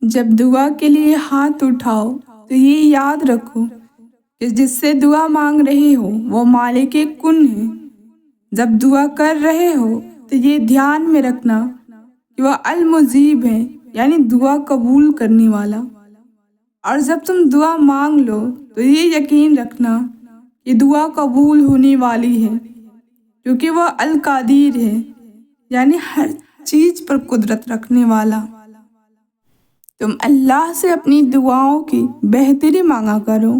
جب دعا کے لیے ہاتھ اٹھاؤ تو یہ یاد رکھو کہ جس سے دعا مانگ رہے ہو وہ مالک کن ہے۔ جب دعا کر رہے ہو تو یہ دھیان میں رکھنا کہ وہ المجیب ہے، یعنی دعا قبول کرنے والا۔ اور جب تم دعا مانگ لو تو یہ یقین رکھنا کہ دعا قبول ہونے والی ہے، کیونکہ وہ القادر ہے، یعنی ہر چیز پر قدرت رکھنے والا۔ تم اللہ سے اپنی دعاؤں کی بہتری مانگا کرو،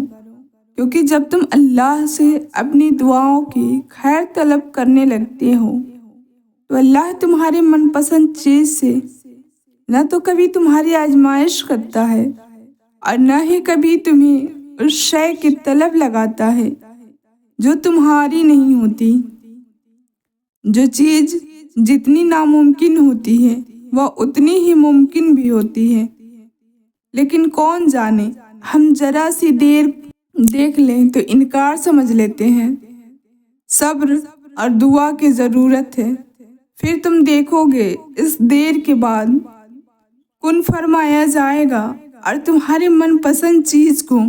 کیونکہ جب تم اللہ سے اپنی دعاؤں کی خیر طلب کرنے لگتے ہو تو اللہ تمہارے من پسند چیز سے نہ تو کبھی تمہاری آزمائش کرتا ہے اور نہ ہی کبھی تمہیں اس شے کی طلب لگاتا ہے جو تمہاری نہیں ہوتی۔ جو چیز جتنی ناممکن ہوتی ہے وہ اتنی ہی ممکن بھی ہوتی ہے، لیکن کون جانے ہم ذرا سی دیر دیکھ لیں تو انکار سمجھ لیتے ہیں۔ صبر اور دعا کی ضرورت ہے، پھر تم دیکھو گے اس دیر کے بعد کن فرمایا جائے گا اور تمہارے من پسند چیز کو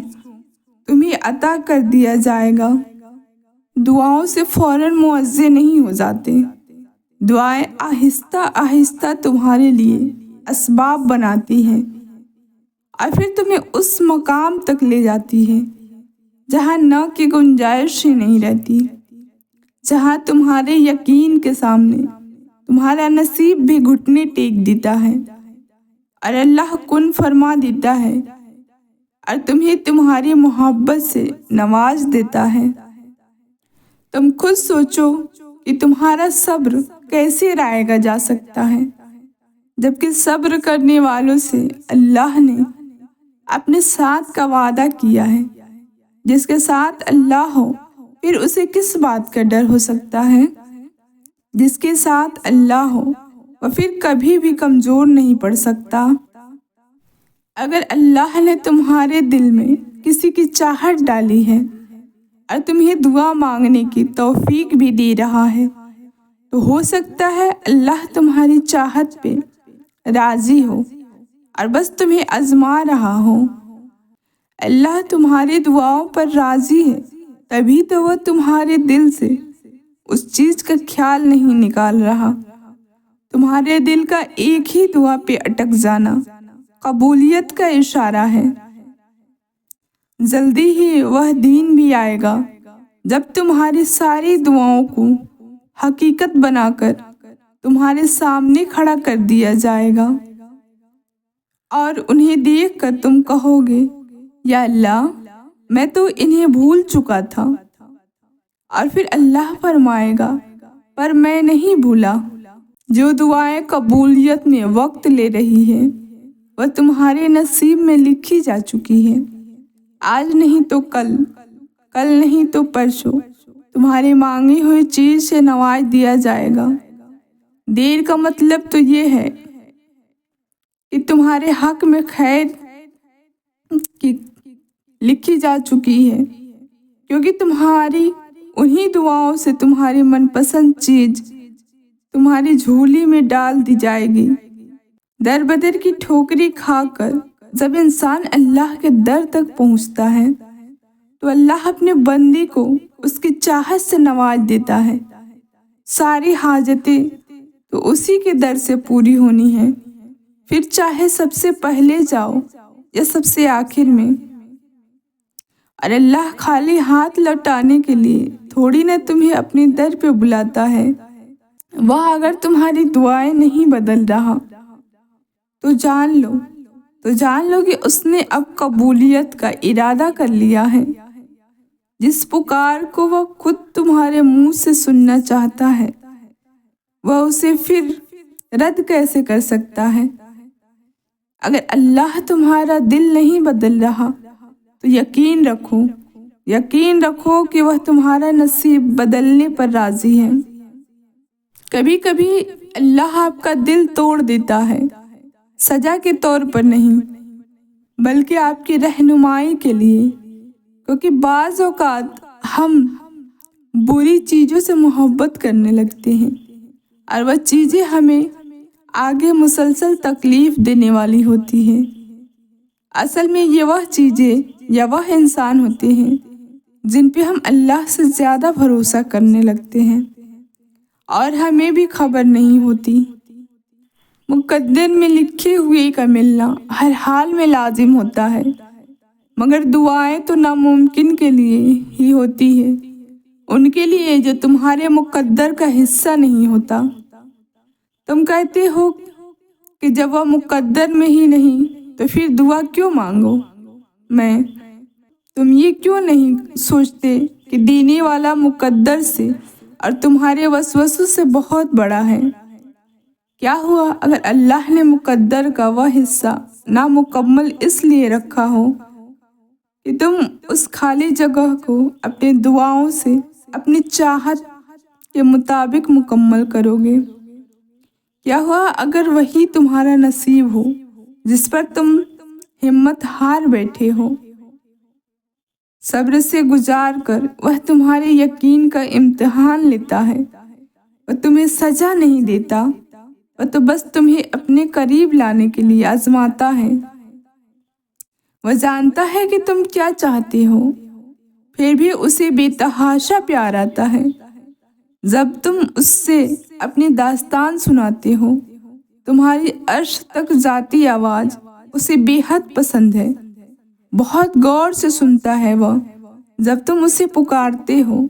تمہیں عطا کر دیا جائے گا۔ دعاؤں سے فوراً معاوضے نہیں ہو جاتے، دعائیں آہستہ آہستہ تمہارے لیے اسباب بناتی ہیں اور پھر تمہیں اس مقام تک لے جاتی ہے جہاں نہ کی گنجائش ہی نہیں رہتی، جہاں تمہارے یقین کے سامنے تمہارا نصیب بھی گھٹنے ٹیک دیتا ہے اور اللہ کن فرما دیتا ہے اور تمہیں تمہاری محبت سے نواز دیتا ہے۔ تم خود سوچو کہ تمہارا صبر کیسے رائگا جا سکتا ہے، جبکہ صبر کرنے والوں سے اللہ نے اپنے ساتھ کا وعدہ کیا ہے۔ جس کے ساتھ اللہ ہو پھر اسے کس بات کا ڈر ہو سکتا ہے؟ جس کے ساتھ اللہ ہو وہ پھر کبھی بھی کمزور نہیں پڑ سکتا۔ اگر اللہ نے تمہارے دل میں کسی کی چاہت ڈالی ہے اور تمہیں دعا مانگنے کی توفیق بھی دے رہا ہے تو ہو سکتا ہے اللہ تمہاری چاہت پہ راضی ہو اور بس تمہیں آزما رہا ہو۔ اللہ تمہاری دعاؤں پر راضی ہے تبھی تو وہ تمہارے دل سے اس چیز کا خیال نہیں نکال رہا۔ تمہارے دل کا ایک ہی دعا پہ اٹک جانا قبولیت کا اشارہ ہے۔ جلدی ہی وہ دن بھی آئے گا جب تمہاری ساری دعاؤں کو حقیقت بنا کر تمہارے سامنے کھڑا کر دیا جائے گا اور انہیں دیکھ کر تم کہو گے یا اللہ میں تو انہیں بھول چکا تھا، اور پھر اللہ فرمائے گا پر میں نہیں بھولا۔ جو دعائیں قبولیت میں وقت لے رہی ہیں وہ تمہارے نصیب میں لکھی جا چکی ہے۔ آج نہیں تو کل، کل نہیں تو پرسوں تمہاری مانگی ہوئی چیز سے نواز دیا جائے گا۔ دیر کا مطلب تو یہ ہے کہ تمہارے حق میں خیر کی لکھی جا چکی ہے، کیونکہ تمہاری انہی دعاؤں سے تمہاری من پسند چیز تمہاری جھولی میں ڈال دی جائے گی۔ در بدر کی ٹھوکری کھا کر جب انسان اللہ کے در تک پہنچتا ہے تو اللہ اپنے بندے کو اس کی چاہت سے نواز دیتا ہے۔ ساری حاجتیں تو اسی کے در سے پوری ہونی ہیں، پھر چاہے سب سے پہلے جاؤ یا سب سے آخر میں۔ اور اللہ خالی ہاتھ لوٹانے کے لیے تھوڑی نہ تمہیں اپنے در پہ بلاتا ہے۔ وہ اگر تمہاری دعائیں نہیں بدل رہا تو جان لو کہ اس نے اب قبولیت کا ارادہ کر لیا ہے۔ جس پکار کو وہ خود تمہارے منہ سے سننا چاہتا ہے وہ اسے پھر رد کیسے کر سکتا ہے؟ اگر اللہ تمہارا دل نہیں بدل رہا تو یقین رکھو کہ وہ تمہارا نصیب بدلنے پر راضی ہے۔ کبھی کبھی اللہ آپ کا دل توڑ دیتا ہے، سزا کے طور پر نہیں بلکہ آپ کی رہنمائی کے لیے، کیونکہ بعض اوقات ہم بری چیزوں سے محبت کرنے لگتے ہیں اور وہ چیزیں ہمیں آگے مسلسل تکلیف دینے والی ہوتی ہیں۔ اصل میں یہ وہ چیزیں یا وہ انسان ہوتے ہیں جن پہ ہم اللہ سے زیادہ بھروسہ کرنے لگتے ہیں اور ہمیں بھی خبر نہیں ہوتی۔ مقدر میں لکھے ہوئے کا ملنا ہر حال میں لازم ہوتا ہے، مگر دعائیں تو ناممکن کے لیے ہی ہوتی ہے، ان کے لیے جو تمہارے مقدر کا حصہ نہیں ہوتا۔ تم کہتے ہو کہ جب وہ مقدر میں ہی نہیں تو پھر دعا کیوں مانگو؟ تم یہ کیوں نہیں سوچتے کہ دینے والا مقدر سے اور تمہارے وسوسوں سے بہت بڑا ہے؟ کیا ہوا اگر اللہ نے مقدر کا وہ حصہ نامکمل اس لیے رکھا ہو کہ تم اس خالی جگہ کو اپنی دعاؤں سے اپنی چاہت کے مطابق مکمل کرو گے؟ کیا ہوا اگر وہی تمہارا نصیب ہو جس پر تم ہمت ہار بیٹھے ہو؟ صبر سے گزار کر وہ تمہارے یقین کا امتحان لیتا ہے، وہ تمہیں سزا نہیں دیتا، وہ تو بس تمہیں اپنے قریب لانے کے لیے آزماتا ہے۔ وہ جانتا ہے کہ تم کیا چاہتے ہو، پھر بھی اسے بے تحاشا پیار آتا ہے جب تم اس سے اپنی داستان سناتے ہو۔ تمہاری عرش تک ذاتی آواز اسے بے حد پسند ہے، بہت غور سے سنتا ہے وہ جب تم اسے پکارتے ہو۔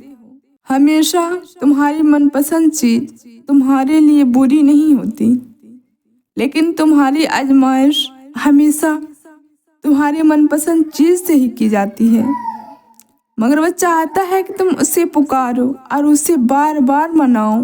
ہمیشہ تمہاری من پسند چیز تمہارے لیے بری نہیں ہوتی، لیکن تمہاری آزمائش ہمیشہ تمہاری من پسند چیز سے ہی کی جاتی ہے، مگر وہ چاہتا ہے کہ تم اسے پکارو اور اسے بار بار مناؤ۔